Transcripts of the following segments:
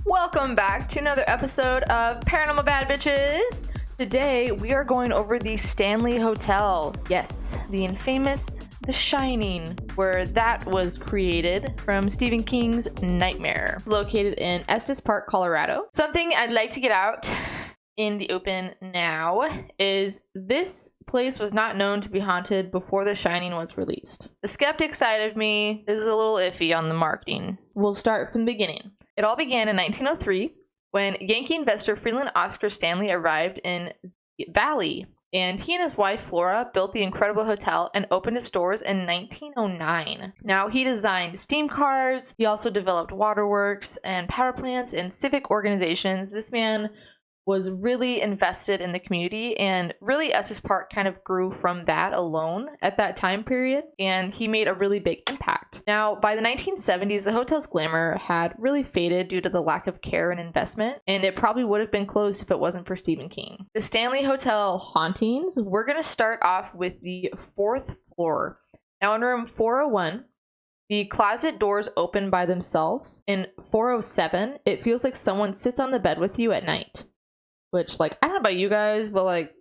Welcome back to another episode of Paranormal Bad Bitches. Today we are going over the Stanley Hotel. Yes, the infamous The Shining, where that was created from Stephen King's Nightmare, located in Estes Park, Colorado. Something I'd like to get out in the open now is this place was not known to be haunted before The Shining was released. The skeptic side of me is a little iffy on the marketing. We'll start from the beginning. It all began in 1903 when Yankee investor Freeland Oscar Stanley arrived in the Valley, and he and his wife Flora built the incredible hotel and opened its doors in 1909. Now, he designed steam cars, he also developed waterworks and power plants and civic organizations. This man was really invested in the community, and really Estes Park kind of grew from that alone at that time period, and he made a really big impact. Now, by the 1970s, the hotel's glamour had really faded due to the lack of care and investment, and it probably would have been closed if it wasn't for Stephen King. The Stanley Hotel hauntings, we're going to start off with the 4th floor. Now, in room 401, the closet doors open by themselves. In 407, it feels like someone sits on the bed with you at night. Which, like, I don't know about you guys, but, like,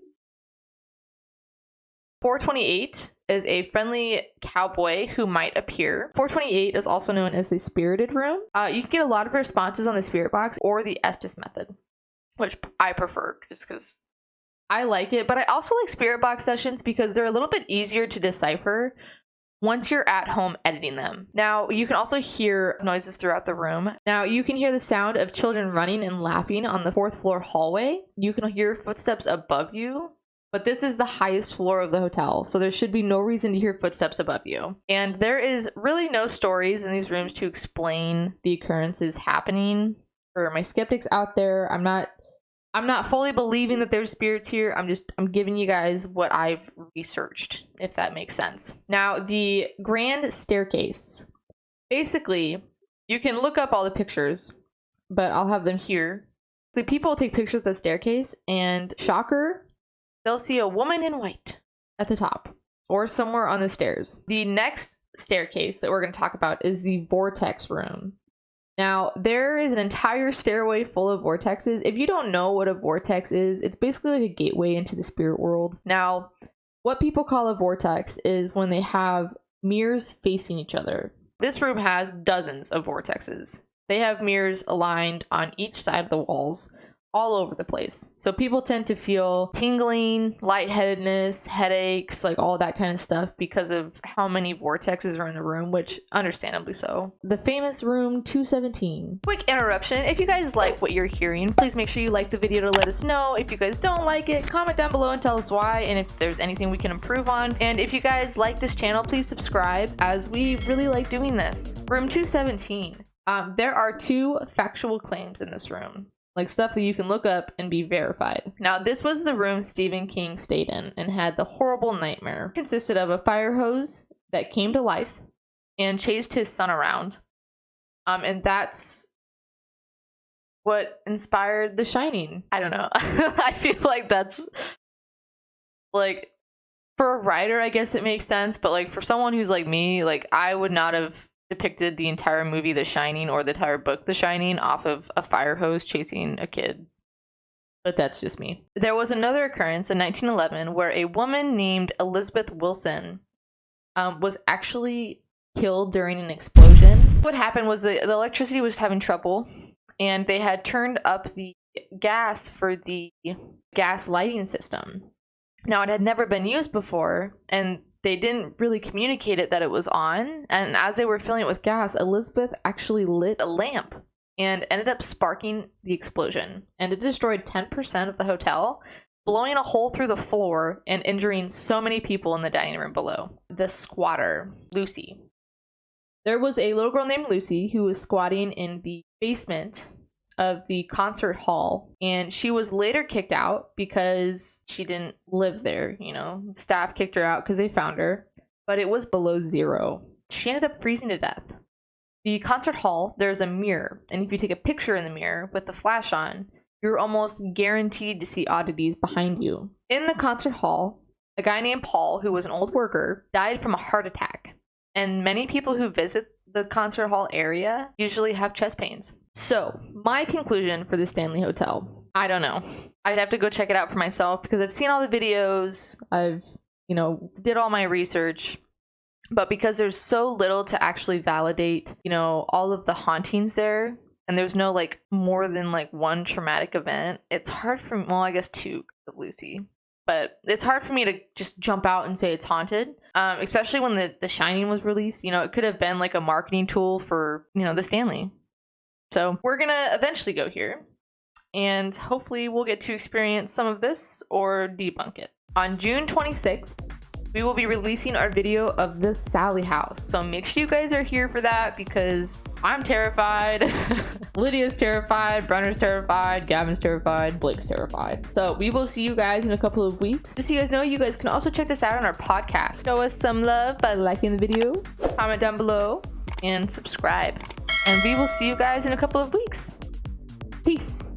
428 is a friendly cowboy who might appear. 428 is also known as the spirited room. You can get a lot of responses on the spirit box or the Estes method, which I prefer just because I like it. But I also like spirit box sessions because they're a little bit easier to decipher once you're at home editing them. Now, you can also hear noises throughout the room. Now, you can hear the sound of children running and laughing on the 4th floor hallway. You can hear footsteps above you, but this is the highest floor of the hotel, so there should be no reason to hear footsteps above you. And there is really no stories in these rooms to explain the occurrences happening. For my skeptics out there, I'm not fully believing that there's spirits here. I'm giving you guys what I've researched, if that makes sense. Now, the grand staircase. Basically, you can look up all the pictures, but I'll have them here. The people take pictures of the staircase, and shocker, they'll see a woman in white at the top or somewhere on the stairs. The next staircase that we're going to talk about is the vortex room. Now, there is an entire stairway full of vortexes. If you don't know what a vortex is, it's basically like a gateway into the spirit world. Now, what people call a vortex is when they have mirrors facing each other. This room has dozens of vortexes. They have mirrors aligned on each side of the walls, all over the place. So people tend to feel tingling, lightheadedness, headaches, like all that kind of stuff because of how many vortexes are in the room, which understandably so. The famous room 217. Quick interruption. If you guys like what you're hearing, please make sure you like the video to let us know. If you guys don't like it, comment down below and tell us why, and if there's anything we can improve on. And if you guys like this channel, please subscribe, as we really like doing this. Room 217. There are 2 factual claims in this room. Like stuff that you can look up and be verified. Now, this was the room Stephen King stayed in and had the horrible nightmare. It consisted of a fire hose that came to life and chased his son around. And that's what inspired The Shining. I don't know. I feel like that's, like, for a writer, I guess it makes sense. But, like, for someone who's like me, like, I would not have depicted the entire movie The Shining or the entire book The Shining off of a fire hose chasing a kid. But that's just me. There was another occurrence in 1911 where a woman named Elizabeth Wilson was actually killed during an explosion. What happened was the electricity was having trouble, and they had turned up the gas for the gas lighting system. Now, it had never been used before, and they didn't really communicate it that it was on, and as they were filling it with gas, Elizabeth actually lit a lamp and ended up sparking the explosion, and it destroyed 10% of the hotel, blowing a hole through the floor and injuring so many people in the dining room below. The squatter, Lucy. There was a little girl named Lucy who was squatting in the basement of the concert hall, and she was later kicked out because she didn't live there. You know, staff kicked her out because they found her, but it was below 0. She ended up freezing to death. The concert hall, there's a mirror, and if you take a picture in the mirror with the flash on, you're almost guaranteed to see oddities behind you. In the concert hall, a guy named Paul, who was an old worker, died from a heart attack, and many people who visit the concert hall area usually have chest pains. So my conclusion for the Stanley Hotel, I don't know. I'd have to go check it out for myself because I've seen all the videos. I've, did all my research. But because there's so little to actually validate, all of the hauntings there, and there's no like more than like one traumatic event, it's hard for me, well, I guess two of Lucy. But it's hard for me to just jump out and say it's haunted, especially when the Shining was released. It could have been like a marketing tool for, the Stanley. So we're going to eventually go here, and hopefully we'll get to experience some of this or debunk it. On June 26th, we will be releasing our video of the Sallie House. So make sure you guys are here for that because I'm terrified. Lydia's terrified. Brenner's terrified. Gavin's terrified. Blake's terrified. So we will see you guys in a couple of weeks. Just so you guys know, you guys can also check this out on our podcast. Show us some love by liking the video, comment down below, and subscribe. And we will see you guys in a couple of weeks. Peace.